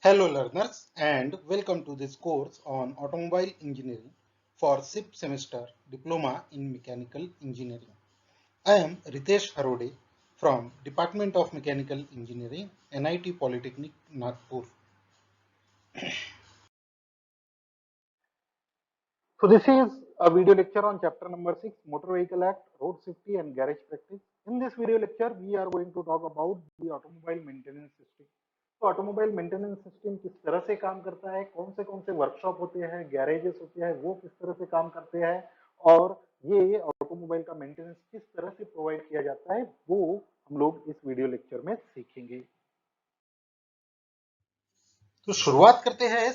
Hello learners and welcome to this course on Automobile Engineering for SIP semester Diploma in Mechanical Engineering. I am Ritesh Harode from Department of Mechanical Engineering, NIT Polytechnic, Nagpur. So this is a video lecture on chapter number 6, Motor Vehicle Act, Road Safety and Garage Practice. In this video lecture, we are going to talk about the automobile maintenance system. तो automobile maintenance system किस तरह से काम करता है, कौन से workshop होते हैं, गैरेजेस होते हैं, वो किस तरह से काम करते हैं और ये ऑटोमोबाइल का मेंटेनेंस किस तरह से प्रोवाइड किया जाता है, वो हम लोग इस वीडियो लेक्चर में सीखेंगे। तो शुरुआत करते हैं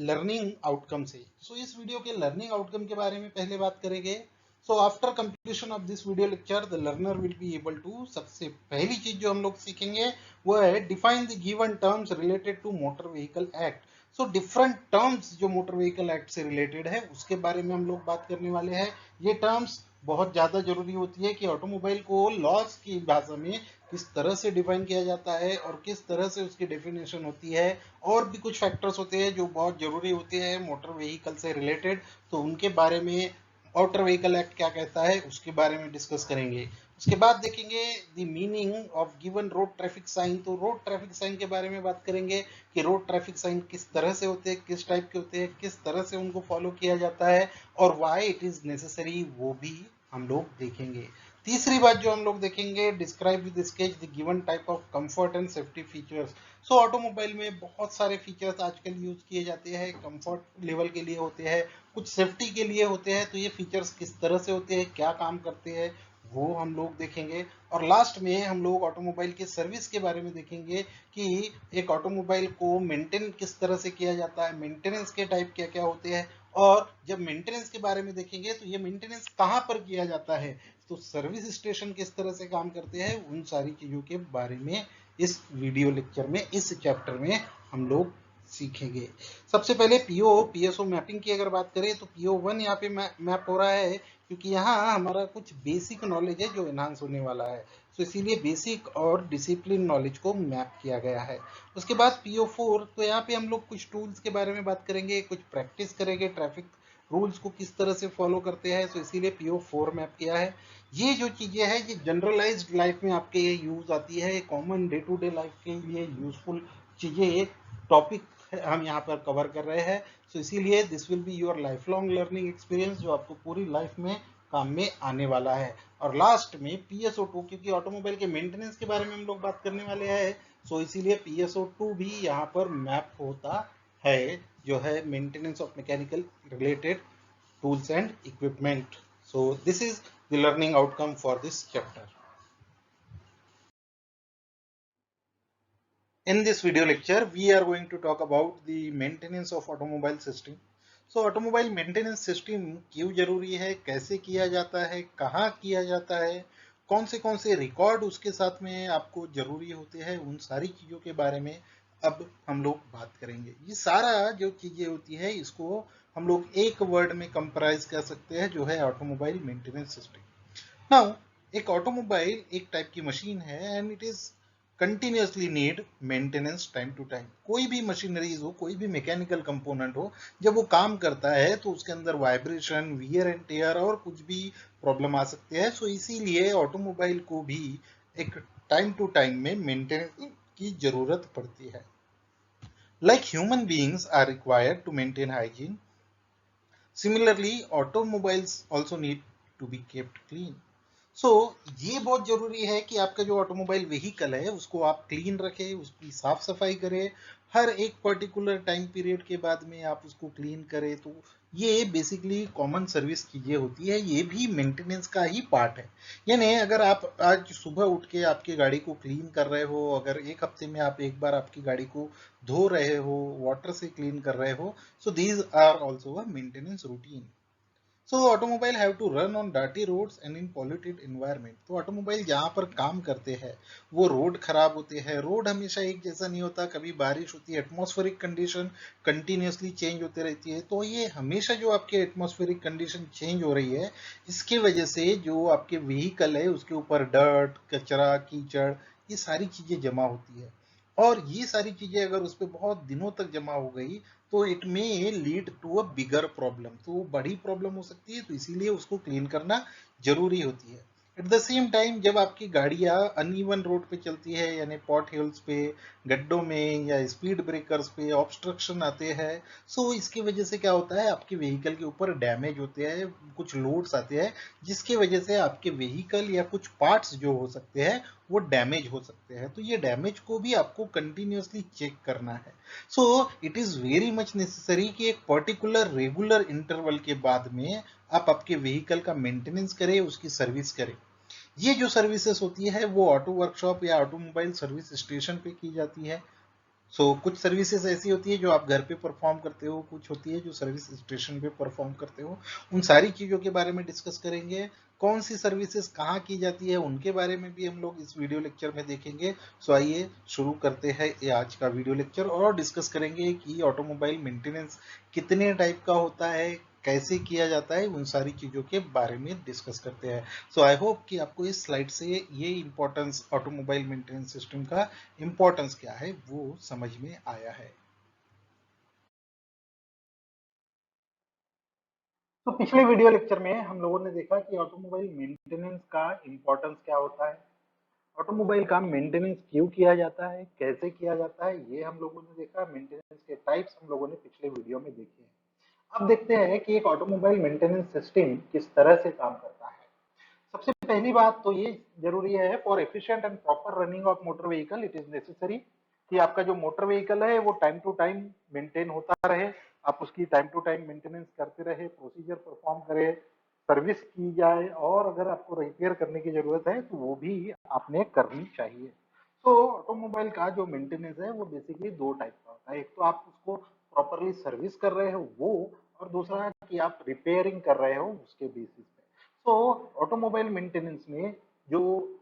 लर्निंग आउटकम से। इस वीडियो के लर्निंग आउटकम के बारे में पहले बात करेंगे। After completion of this video lecture the learner will be able to, सबसे पहली चीज जो हम लोग सीखेंगे वो है define the given terms related to motor vehicle act. Different terms जो मोटर व्हीकल एक्ट से रिलेटेड है उसके बारे में हम लोग बात करने वाले हैं। ये टर्म्स बहुत ज्यादा जरूरी होती है कि ऑटोमोबाइल को लॉज की भाषा में किस तरह से डिफाइन किया जाता है और किस तरह से उसकी डेफिनेशन होती है। और भी कुछ फैक्टर्स होते हैं जो बहुत जरूरी होते हैं मोटर व्हीकल से रिलेटेड, तो उनके बारे में मोटर व्हीकल एक्ट क्या कहता है उसके बारे में डिस्कस करेंगे। उसके बाद देखेंगे the meaning of given road traffic sign. तो रोड ट्रैफिक साइन के बारे में बात करेंगे कि रोड ट्रैफिक साइन किस तरह से होते हैं, किस टाइप के होते हैं, किस तरह से उनको फॉलो किया जाता है और व्हाई इट इज नेसेसरी, वो भी हम लोग देखेंगे। तीसरी बात जो हम लोग देखेंगे, describe with sketch the given type of comfort and safety features. Automobile में बहुत सारे फीचर्स आजकल यूज किए जाते हैं, कंफर्ट लेवल के लिए होते हैं, कुछ सेफ्टी के लिए होते हैं। तो ये फीचर्स किस तरह से होते हैं, क्या काम करते हैं, वो हम लोग देखेंगे। और लास्ट में हम लोग ऑटोमोबाइल के सर्विस के बारे में देखेंगे कि एक ऑटोमोबाइल को मेंटेन किस तरह से किया जाता है, मेंटेनेंस के टाइप क्या क्या होते हैं। और जब मेंटेनेंस के बारे में देखेंगे तो ये मेंटेनेंस कहाँ पर किया जाता है, तो सर्विस स्टेशन किस तरह से काम करते हैं, उन सारी चीजों के बारे में इस वीडियो लेक्चर में, इस चैप्टर में हम लोग सीखेंगे। सबसे पहले पीओ पीएसओ मैपिंग की अगर बात करें तो पीओ 1 यहाँ पे मैप हो रहा है क्योंकि यहाँ हमारा कुछ बेसिक नॉलेज है जो एनहांस होने वाला है। इसीलिए बेसिक और डिसिप्लिन नॉलेज को मैप किया गया है। उसके बाद पीओ 4, तो यहाँ पे हम लोग कुछ टूल्स के बारे में बात करेंगे, कुछ प्रैक्टिस करेंगे, ट्रैफिक रूल्स को किस तरह से फॉलो करते हैं। इसीलिए पीओ 4 मैप किया है। ये जो चीजें हैं ये जनरलाइज्ड लाइफ में आपके यूज आती है, common day to day life के लिए यूजफुल चीजें, टॉपिक हम यहाँ पर कवर कर रहे हैं। इसीलिए this will be your life long learning experience जो आपको पूरी लाइफ में काम में आने वाला है। और लास्ट में पीएसओ 2, क्योंकि ऑटोमोबाइल के मेंटेनेंस के बारे में हम लोग बात करने वाले हैं, इसीलिए पीएसओ 2 भी यहाँ पर मैप होता है, जो है maintenance of mechanical related tools and equipment. This is the learning outcome for this chapter. In this video lecture, we are going to talk about the maintenance of automobile system. Automobile maintenance system क्यों जरूरी है, कैसे किया जाता है, कहाँ किया जाता है, कौन से रिकॉर्ड उसके साथ में आपको जरूरी होते हैं, उन सारी चीजों के बारे में अब हम लोग बात करेंगे। ये सारा जो चीजें होती है इसको हम लोग एक वर्ड में कंप्राइज कर सकते हैं, जो है ऑटोमोबाइल मेंटेनेंस सिस्टम। नाउ एक ऑटोमोबाइल एक टाइप की मशीन है and it is continuously need maintenance time to time. कोई भी मशीनरीज हो, कोई भी मैकेनिकल कंपोनेंट हो, जब वो काम करता है तो उसके अंदर वाइब्रेशन, वियर एंड टेयर और कुछ भी प्रॉब्लम आ सकते हैं। इसीलिए ऑटोमोबाइल को भी एक टाइम टू टाइम में मेंटेनेंस की जरूरत पड़ती है। Like human beings are required to maintain hygiene, similarly automobiles also need to be kept clean. ये बहुत जरूरी है कि आपका जो ऑटोमोबाइल व्हीकल है उसको आप क्लीन रखें, उसकी साफ सफाई करें, हर एक पर्टिकुलर टाइम पीरियड के बाद में आप उसको क्लीन करें। तो ये बेसिकली कॉमन सर्विस चीजें होती है, ये भी मेंटेनेंस का ही पार्ट है। यानी अगर आप आज सुबह उठ के आपकी गाड़ी को क्लीन कर रहे हो, अगर एक हफ्ते में आप एक बार आपकी गाड़ी को धो रहे हो, वाटर से क्लीन कर रहे हो, these are also a maintenance routine. Automobile have to run on dirty roads and in polluted environment. तो ऑटोमोबाइल जहाँ पर काम करते हैं वो रोड खराब होते हैं, रोड हमेशा एक जैसा नहीं होता, कभी बारिश होती है, एटमॉस्फेरिक कंडीशन कंटिन्यूसली चेंज होते रहती है। तो ये हमेशा जो आपके एटमॉस्फेरिक कंडीशन चेंज हो रही है, इसके वजह से जो आपके व्हीकल है उसके ऊपर डर्ट, कचरा, कीचड़, ये सारी चीजें जमा होती है। और ये सारी चीजें अगर उस पर बहुत दिनों तक जमा हो गई तो it may lead to a bigger problem, तो वो बड़ी प्रॉब्लम हो सकती है, तो इसीलिए उसको क्लीन करना जरूरी होती है। एट द सेम टाइम जब आपकी गाड़ियां अनइवन रोड पे चलती है, यानी पॉट हिल्स पे, गड्ढों में या स्पीड ब्रेकर्स पे ऑब्स्ट्रक्शन आते हैं, सो इसकी वजह से क्या होता है, आपके व्हीकल के ऊपर डैमेज होते हैं, कुछ लोड्स आते हैं, जिसकी वजह से आपके व्हीकल या कुछ पार्ट्स जो हो सकते हैं वो डैमेज हो सकते हैं। तो ये डैमेज को भी आपको कंटिन्यूअसली चेक करना है। So it is very much necessary कि एक पर्टिकुलर रेगुलर इंटरवल के बाद में आप आपके व्हीकल का मेंटेनेंस करें, उसकी सर्विस करें। ये जो सर्विसेज होती है वो ऑटो वर्कशॉप या ऑटोमोबाइल सर्विस स्टेशन पे की जाती है। कुछ सर्विसेज ऐसी होती है जो आप घर पे परफॉर्म करते हो, कुछ होती है जो सर्विस स्टेशन पे परफॉर्म करते हो। उन सारी चीजों के बारे में डिस्कस करेंगे। कौन सी सर्विसेज कहाँ की जाती है उनके बारे में भी हम लोग इस वीडियो लेक्चर में देखेंगे। आइए शुरू करते हैं ये आज का वीडियो लेक्चर, और डिस्कस करेंगे कि ऑटोमोबाइल मेंटेनेंस कितने टाइप का होता है, कैसे किया जाता है, उन सारी चीजों के बारे में डिस्कस करते हैं। आई होप कि आपको इस स्लाइड से ये इंपॉर्टेंस ऑटोमोबाइल मेंटेनेंस सिस्टम का इंपॉर्टेंस क्या है वो समझ में आया है। तो पिछले वीडियो लेक्चर में हम लोगों ने देखा कि ऑटोमोबाइल मेंटेनेंस का इम्पोर्टेंस क्या होता है, ऑटोमोबाइल का मेंटेनेंस क्यों किया जाता है, कैसे किया जाता है, ये हम लोगों ने देखा। मेंटेनेंस के टाइप्स हम लोगों ने पिछले वीडियो में देखे हैं। अब देखते हैं कि एक ऑटोमोबाइल मेंटेनेंस सिस्टम किस तरह से काम करता है। सबसे पहली बात तो ये जरूरी है, for efficient and proper running of motor vehicle it is necessary कि आपका जो मोटर व्हीकल है वो टाइम टू टाइम मेंटेन होता रहे, आप उसकी टाइम टू टाइम मेंटेनेंस करते रहे, प्रोसीजर परफॉर्म करें, सर्विस की जाए, और अगर आपको रिपेयर करने की जरूरत है तो वो भी आपने करनी चाहिए। तो ऑटोमोबाइल का जो मेंटेनेंस है वो बेसिकली दो टाइप का होता है। एक तो आप उसको प्रॉपरली सर्विस कर रहे हो वो, और दूसरा कि आप रिपेयरिंग कर रहे हो उसके बेसिस पे। तो ऑटोमोबाइल मेंटेनेंस में जो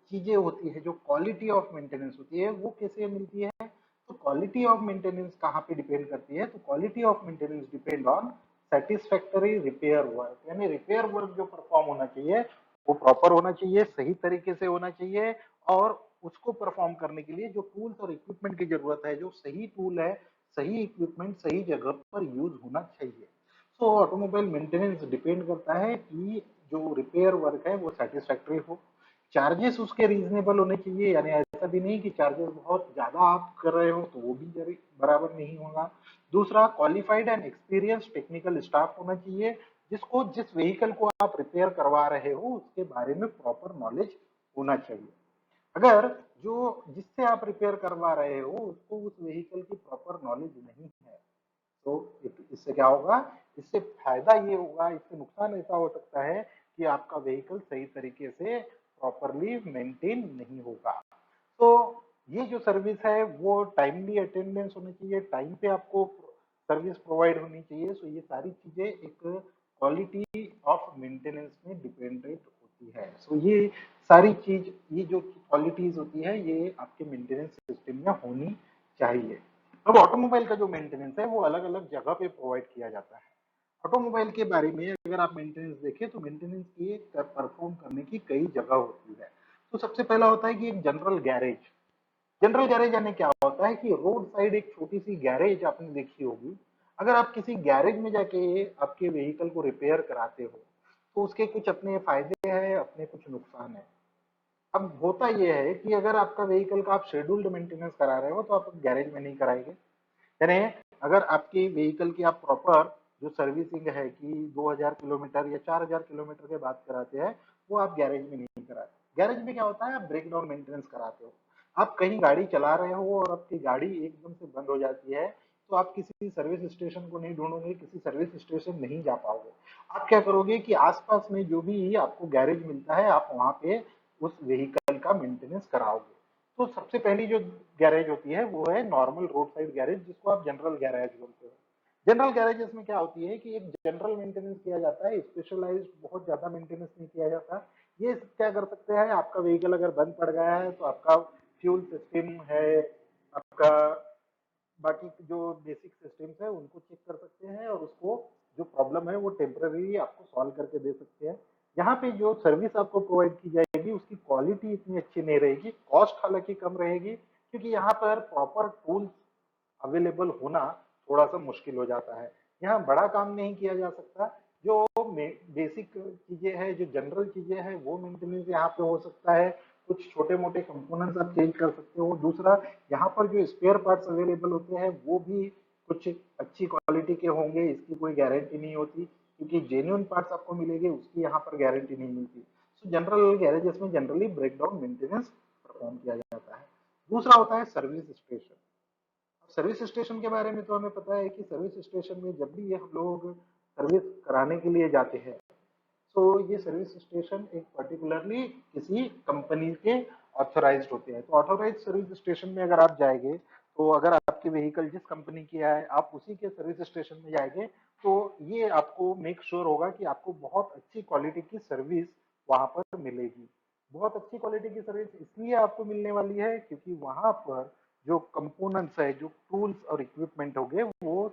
चीजें होती है, जो क्वालिटी ऑफ मेंटेनेंस होती है वो कैसे मिलती है, तो क्वालिटी ऑफ मेंटेनेंस कहाँ पे डिपेंड करती है, तो quality of maintenance depend on satisfactory repair work, यानी रिपेयर वर्क जो परफॉर्म होना चाहिए वो प्रॉपर होना चाहिए, सही तरीके से होना चाहिए, और उसको परफॉर्म करने के लिए जो टूल्स और इक्विपमेंट की जरूरत है, जो सही टूल है, सही इक्विपमेंट सही जगह पर यूज होना चाहिए। सो ऑटोमोबाइल मेंटेनेंस डिपेंड करता है कि जो रिपेयर वर्क है वो सेटिस्फैक्टरी हो, चार्जेस उसके रीजनेबल होने चाहिए, यानी ऐसा भी नहीं कि चार्जेस बहुत ज्यादा आप कर रहे हो तो वो भी बराबर नहीं होगा। दूसरा, qualified and experience technical staff होना चाहिए, जिसको जिस व्हीकल को आप रिपेयर करवा रहे हो उसके बारे में प्रॉपर नॉलेज होना चाहिए। अगर जो जिससे आप रिपेयर करवा रहे हो उसको उस व्हीकल की प्रॉपर नॉलेज नहीं है तो इससे क्या होगा, इससे फायदा ये होगा, इससे नुकसान ऐसा हो सकता है कि आपका व्हीकल सही तरीके से प्रॉपरली मेंटेन नहीं होगा। तो ये जो सर्विस है वो टाइमली अटेंडेंस होनी चाहिए, टाइम पे आपको सर्विस प्रोवाइड होनी चाहिए। सो ये सारी चीजें एक क्वालिटी ऑफ मेंटेनेंस में डिपेंडेंट होती है। सो ये सारी चीज, ये जो क्वालिटीज होती है ये आपके मेंटेनेंस सिस्टम में होनी चाहिए। अब ऑटोमोबाइल का जो मेंटेनेंस है वो अलग अलग जगह पे प्रोवाइड किया जाता है। ऑटोमोबाइल के बारे में अगर आप मेंटेनेंस देखें तो मेंटेनेंस की परफॉर्म करने की कई जगह होती है। तो सबसे पहला होता है कि एक जनरल गैरेज। जनरल गैरेज यानी क्या होता है कि रोड साइड एक छोटी सी गैरेज आपने देखी होगी। अगर आप किसी गैरेज में जाके आपके व्हीकल को रिपेयर कराते हो तो उसके कुछ अपने फायदे हैं, अपने कुछ नुकसान है। अब होता यह है कि अगर आपका व्हीकल का आप शेड्यूल्ड मेंटेनेंस करा रहे हो तो आप गैरेज में नहीं कराएंगे, यानी अगर आपकी व्हीकल की आप प्रॉपर जो सर्विसिंग है कि 2000 किलोमीटर या 4000 किलोमीटर के बाद कराते हैं वो आप गैरेज में नहीं कराते। गैरेज में क्या होता है, आप ब्रेक डाउन मेंटेनेंस कराते हो। आप कहीं गाड़ी चला रहे हो और आपकी गाड़ी एकदम से बंद हो जाती है तो आप किसी सर्विस स्टेशन को नहीं ढूंढोगे, किसी सर्विस स्टेशन नहीं जा पाओगे। आप क्या करोगे कि आसपास में जो भी आपको गैरेज मिलता है आप वहां पे उस व्हीकल का मेंटेनेंस कराओगे। तो सबसे पहली जो गैरेज होती है वो है नॉर्मल रोड साइड गैरेज, जिसको आप जनरल गैरेज बोलते हो। जनरल गैरेजेस में क्या होती है कि एक जनरल मेंटेनेंस किया जाता है, स्पेशलाइज्ड बहुत ज्यादा मेंटेनेंस नहीं किया जाता। ये क्या कर सकते हैं, आपका व्हीकल अगर बंद पड़ गया है तो आपका फ्यूल सिस्टम है, आपका बाकी जो बेसिक सिस्टम्स है उनको चेक कर सकते हैं और उसको जो प्रॉब्लम है वो टेम्पररी आपको सॉल्व करके दे सकते हैं। यहाँ पे जो सर्विस आपको प्रोवाइड की जाएगी उसकी क्वालिटी इतनी अच्छी नहीं रहेगी, कॉस्ट हालांकि कम रहेगी क्योंकि यहाँ पर प्रॉपर टूल्स अवेलेबल होना थोड़ा सा मुश्किल हो जाता है। यहाँ बड़ा काम नहीं किया जा सकता, जो बेसिक चीजें हैं, जो जनरल चीजें हैं, वो मेंटेनेंस यहाँ पे हो सकता है। कुछ छोटे मोटे कंपोनेंट्स आप चेंज कर सकते हो। दूसरा, यहाँ पर जो स्पेयर पार्ट्स अवेलेबल होते हैं वो भी कुछ अच्छी क्वालिटी के होंगे, इसकी कोई गारंटी नहीं होती, क्योंकि जेन्युइन पार्ट्स आपको मिलेंगे, उसकी यहाँ पर गारंटी नहीं मिलती। सो जनरल गैरेजेस में जनरली ब्रेकडाउन मेंटेनेंस परफॉर्म किया जाता है। दूसरा होता है सर्विस स्टेशन। सर्विस स्टेशन के बारे में तो हमें पता है कि सर्विस स्टेशन में जब भी ये हम लोग सर्विस कराने के लिए जाते हैं, तो ये सर्विस स्टेशन एक पर्टिकुलरली किसी कंपनी के ऑथोराइज्ड होते हैं। तो ऑथोराइज्ड सर्विस स्टेशन में अगर आप जाएंगे, तो अगर आपकी व्हीकल जिस कंपनी की है, आप उसी के सर्विस स्टेशन में जाएंगे, तो ये आपको मेक श्योर होगा कि आपको बहुत अच्छी क्वालिटी की सर्विस वहां पर मिलेगी। बहुत अच्छी क्वालिटी की सर्विस इसलिए आपको मिलने वाली है क्योंकि वहां पर जो कंपोनेंट्स है, जो टूल्स और इक्विपमेंट होंगे, वो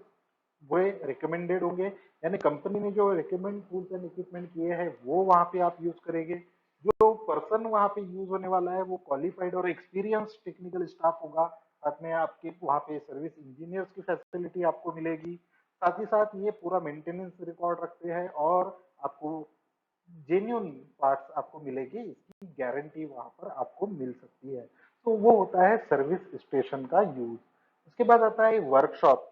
रिकमेंडेड होंगे। यानी कंपनी ने जो रिकमेंड टूल्स एंड इक्विपमेंट किए हैं वो वहां पे आप यूज करेंगे। जो पर्सन वहां पे यूज होने वाला है वो क्वालिफाइड और एक्सपीरियंस टेक्निकल स्टाफ होगा। साथ में आपके वहां पे सर्विस इंजीनियर्स की फैसिलिटी आपको मिलेगी। साथ ही साथ ये पूरा मेंटेनेंस रिकॉर्ड रखते हैं और आपको जेन्युइन पार्ट्स आपको मिलेगी, इसकी गारंटी वहां पर आपको मिल सकती है। तो वो होता है सर्विस स्टेशन का यूज। उसके बाद आता है वर्कशॉप।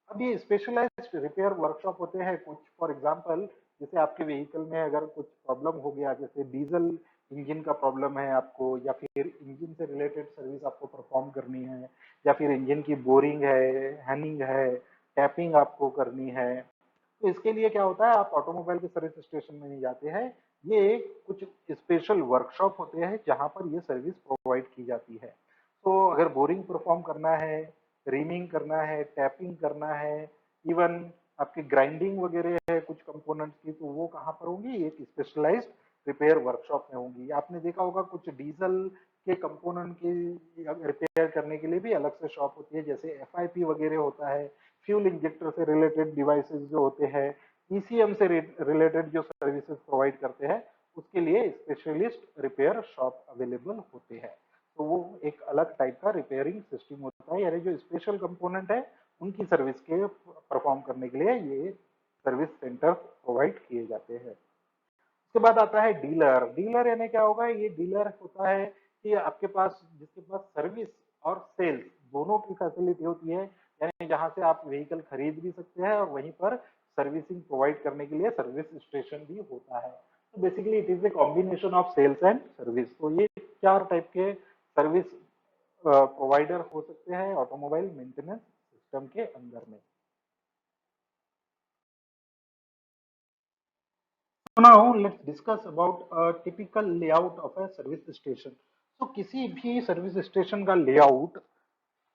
अब ये स्पेशलाइज्ड रिपेयर वर्कशॉप होते हैं कुछ। फॉर एग्जांपल, जैसे आपके व्हीकल में अगर कुछ प्रॉब्लम हो गया, जैसे डीजल इंजन का प्रॉब्लम है आपको, या फिर इंजन से रिलेटेड सर्विस आपको परफॉर्म करनी है, या फिर इंजन की बोरिंग है, हैनिंग है, टैपिंग आपको करनी है, तो इसके लिए क्या होता है, आप ऑटोमोबाइल के सर्विस स्टेशन में नहीं जाते हैं। ये कुछ स्पेशल वर्कशॉप होते हैं जहां पर ये सर्विस प्रोवाइड की जाती है। तो अगर बोरिंग परफॉर्म करना है, रीमिंग करना है, टैपिंग करना है, इवन आपकी ग्राइंडिंग वगैरह है कुछ कंपोनेंट्स की, तो वो कहाँ पर होंगी, एक स्पेशलाइज्ड रिपेयर वर्कशॉप में होंगी। आपने देखा होगा कुछ डीजल के कंपोनेंट के रिपेयर करने के लिए भी अलग से शॉप होती है, जैसे एफआईपी वगैरह होता है। फ्यूल इंजेक्टर से रिलेटेड डिवाइसेस जो होते हैं, ईसीएम से रिलेटेड जो सर्विसेज प्रोवाइड करते हैं, उसके लिए स्पेशलिस्ट रिपेयर शॉप अवेलेबल होते हैं। तो वो एक अलग टाइप का रिपेयरिंग सिस्टम होता है, यानी जो स्पेशल कंपोनेंट है उनकी सर्विस के परफॉर्म करने के लिए ये सर्विस सेंटर प्रोवाइड किए जाते हैं। उसके बाद आता है डीलर। डीलर यानी क्या होगा, ये डीलर होता है कि आपके पास, जिसके पास सर्विस और सेल्स दोनों की फैसिलिटी होती है, यानी जहां से आप व्हीकल खरीद भी सकते हैं और वहीं पर सर्विसिंग प्रोवाइड करने के लिए सर्विस स्टेशन भी होता है। तो basically it is a combination of sales and service. तो ये चार टाइप के सर्विस प्रोवाइडर हो सकते हैं ऑटोमोबाइल मेंटेनेंस सिस्टम के अंदर में। So now let's discuss about a typical layout of a service station. So किसी भी सर्विस स्टेशन का लेआउट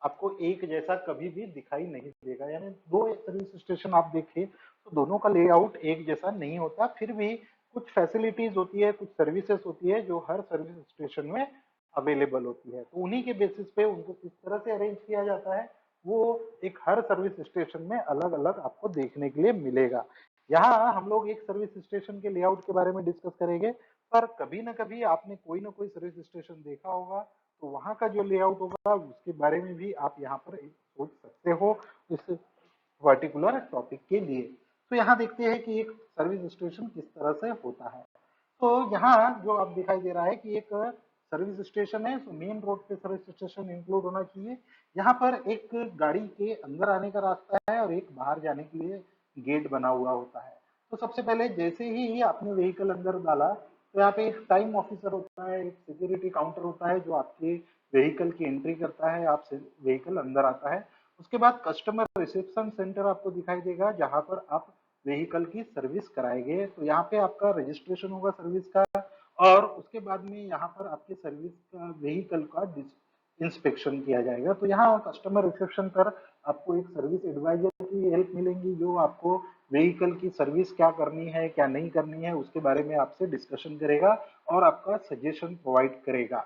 आपको एक जैसा कभी भी दिखाई नहीं देगा। यानी दो सर्विस स्टेशन आप देखें तो दोनों का लेआउट एक जैसा नहीं होता। फिर भी कुछ फैसिलिटीज होती है, कुछ सर्विसेज होती है जो हर सर्विस स्टेशन में अवेलेबल होती है। तो उन्हीं के बेसिस पे उनको किस तरह से अरेंज किया जाता है, वो एक हर सर्विस स्टेशन में अलग अलग आपको देखने के लिए मिलेगा। यहाँ हम लोग एक सर्विस स्टेशन के लेआउट के बारे में डिस्कस करेंगे, पर कभी ना कभी आपने कोई ना कोई सर्विस स्टेशन देखा होगा, तो वहां का जो लेआउट होगा उसके बारे में भी आप यहाँ पर सोच सकते हो इस पर्टिकुलर टॉपिक के लिए। तो यहाँ देखते हैं कि एक सर्विस स्टेशन किस तरह से होता है। तो यहाँ जो आप दिखाई दे रहा है कि एक सर्विस स्टेशन है, तो मेन रोड पे सर्विस स्टेशन इंक्लूड होना चाहिए। यहाँ पर एक गाड़ी के अंदर आने का रास्ता है और एक बाहर जाने के लिए गेट बना हुआ होता है। तो सबसे पहले जैसे ही आपने व्हीकल अंदर डाला, तो यहाँ पे एक टाइम ऑफिसर होता है, एक सिक्योरिटी काउंटर होता है जो आपके व्हीकल की एंट्री करता है, आप व्हीकल अंदर आता है। उसके बाद कस्टमर रिसेप्शन सेंटर आपको दिखाई देगा जहां पर आप व्हीकल की सर्विस कराएंगे। तो यहाँ पे आपका रजिस्ट्रेशन होगा सर्विस का, और उसके बाद में यहाँ पर आपके सर्विस का व्हीकल का इंस्पेक्शन किया जाएगा। तो यहाँ कस्टमर रिसेप्शन पर आपको एक सर्विस एडवाइजर की हेल्प मिलेंगी, जो आपको व्हीकल की सर्विस क्या करनी है क्या नहीं करनी है उसके बारे में आपसे डिस्कशन करेगा और आपका सजेशन प्रोवाइड करेगा।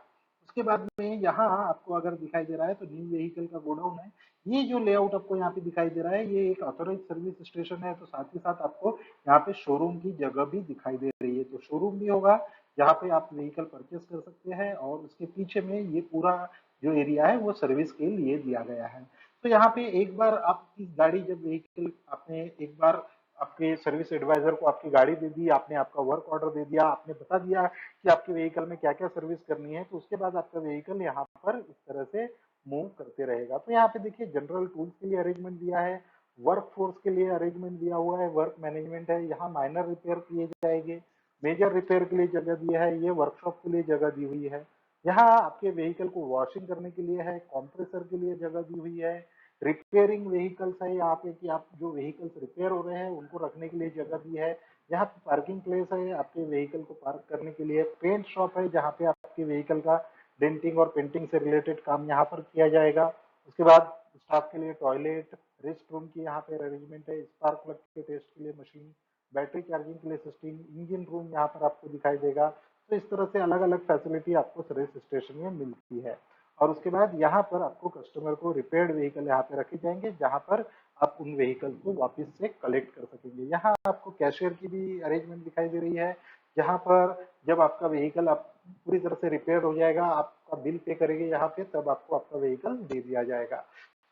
उसके बाद में यहाँ आपको अगर दिखाई दे रहा है तो न्यू व्हीकल का गोडाउन है। ये जो लेआउट आपको यहाँ पे दिखाई दे रहा है, ये एक ऑथोराइज सर्विस स्टेशन है। तो साथ ही साथ आपको यहाँ पे शोरूम की जगह भी दिखाई दे रही है। तो शोरूम भी होगा जहाँ पे आप व्हीकल परचेस कर सकते हैं, और उसके पीछे में ये पूरा जो एरिया है वो सर्विस के लिए दिया गया है। तो यहाँ पे एक बार आपकी गाड़ी जब व्हीकल आपने एक बार आपके सर्विस एडवाइजर को आपकी गाड़ी दे दी, आपने आपका वर्क ऑर्डर दे दिया, आपने बता दिया कि आपके व्हीकल में क्या क्या सर्विस करनी है, तो उसके बाद आपका व्हीकल यहाँ पर इस तरह से मूव करते रहेगा। तो यहाँ पे देखिए जनरल टूल्स के लिए अरेंजमेंट दिया है, वर्क फोर्स के लिए अरेंजमेंट दिया हुआ है, वर्क मैनेजमेंट है, यहाँ माइनर रिपेयर किए जाएंगे, मेजर रिपेयर के लिए जगह दिया है, ये वर्कशॉप के लिए जगह दी हुई है। यहाँ आपके व्हीकल को वॉशिंग करने के लिए है, कॉम्प्रेसर के लिए जगह दी हुई है, रिपेयरिंग व्हीकल्स है यहाँ पे कि आप जो व्हीकल्स रिपेयर हो रहे हैं उनको रखने के लिए जगह दी है। यहाँ पे पार्किंग प्लेस है आपके व्हीकल को पार्क करने के लिए, पेंट शॉप है जहाँ पे आपके व्हीकल का डेंटिंग और पेंटिंग से रिलेटेड काम यहाँ पर किया जाएगा। उसके बाद स्टाफ के लिए टॉयलेट, रेस्ट रूम की यहाँ पे अरेंजमेंट है, स्पार्क प्लग के टेस्ट के लिए मशीन, बैटरी चार्जिंग के लिए सिस्टम, इंजन रूम यहाँ पर आपको दिखाई देगा। तो इस तरह से अलग अलग फैसिलिटी आपको सर्विस स्टेशन में मिलती है। और उसके बाद यहाँ पर आपको कस्टमर को रिपेयर्ड व्हीकल यहाँ पे रखे जाएंगे जहाँ पर आप उन व्हीकल को वापस से कलेक्ट कर सकेंगे। यहाँ आपको कैशियर की भी अरेंजमेंट दिखाई दे रही है, जहाँ पर जब आपका व्हीकल आप पूरी तरह से रिपेयर हो जाएगा, आपका बिल पे करेंगे यहाँ पे, तब आपको आपका व्हीकल दे दिया जाएगा।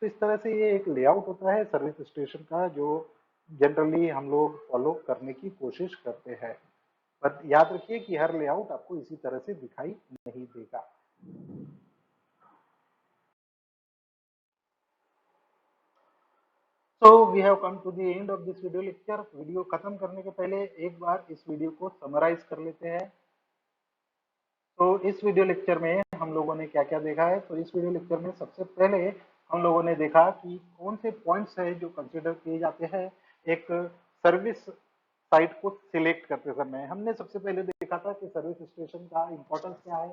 तो इस तरह से ये एक लेआउट होता है सर्विस स्टेशन का, जो जनरली हम लोग फॉलो करने की कोशिश करते हैं। पर याद रखिए कि हर लेआउट आपको इसी तरह से दिखाई नहीं देगा। So we have come to the end of this video lecture. Video खत्म करने के पहले एक बार इस वीडियो को समराइज कर लेते हैं। तो इस वीडियो लेक्चर में हम लोगों ने क्या क्या देखा है। तो इस वीडियो लेक्चर में सबसे पहले हम लोगों ने देखा कि कौन से पॉइंट्स है जो कंसिडर किए जाते हैं एक सर्विस साइट को सिलेक्ट करते समय। हमने सबसे पहले देखा था कि सर्विस स्टेशन का इंपॉर्टेंस क्या है,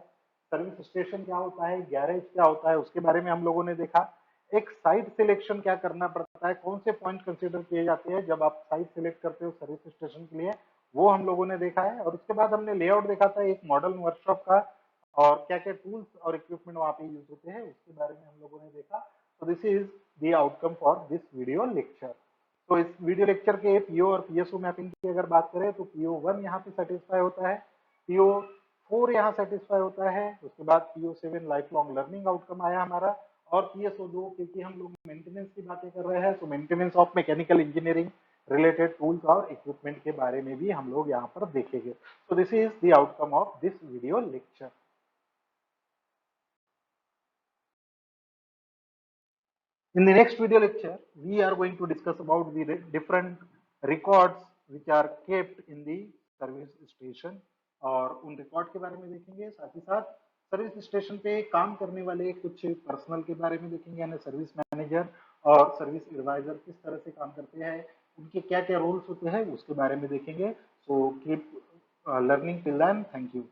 सर्विस स्टेशन क्या होता है, गैरेज क्या होता है, उसके बारे में हम लोगों ने देखा। एक साइट सिलेक्शन क्या करना पड़ता है, कौन से पॉइंट कंसिडर किए जाते हैं जब आप साइट सिलेक्ट करते हो सर्विस स्टेशन के लिए, वो हम लोगों ने देखा है। और उसके बाद हमने लेआउट देखा था एक मॉडल वर्कशॉप का, और क्या क्या टूल्स और इक्विपमेंट वहाँ पे यूज होते हैं उसके बारे में हम लोगों ने देखा। तो this is the outcome for this video lecture. तो इस वीडियो लेक्चर के पीओ और पीएसओ मैपिंग की अगर बात करें तो पीओ 1 यहाँ पे सेटिस्फाई होता है, पीओ 4 यहाँ सेटिस्फाई होता है, उसके बाद PO 7 life long learning outcome आया हमारा, और पीएसओ 2 क्योंकि हम लोग मेंटेनेंस की बातें कर रहे हैं तो maintenance of mechanical engineering related tools और इक्विपमेंट के बारे में भी हम लोग यहाँ पर देखेंगे। So this is the outcome of this video lecture. In the next video lecture, we are going to discuss about the different records which are kept in the service station, और उन रिकॉर्ड के बारे में देखेंगे। साथ ही साथ service station पे काम करने वाले कुछ पर्सनल के बारे में देखेंगे, यानी सर्विस मैनेजर और सर्विस एडवाइजर किस तरह से काम करते हैं, उनके क्या क्या रोल्स होते हैं उसके बारे में देखेंगे। So keep learning till then, thank you.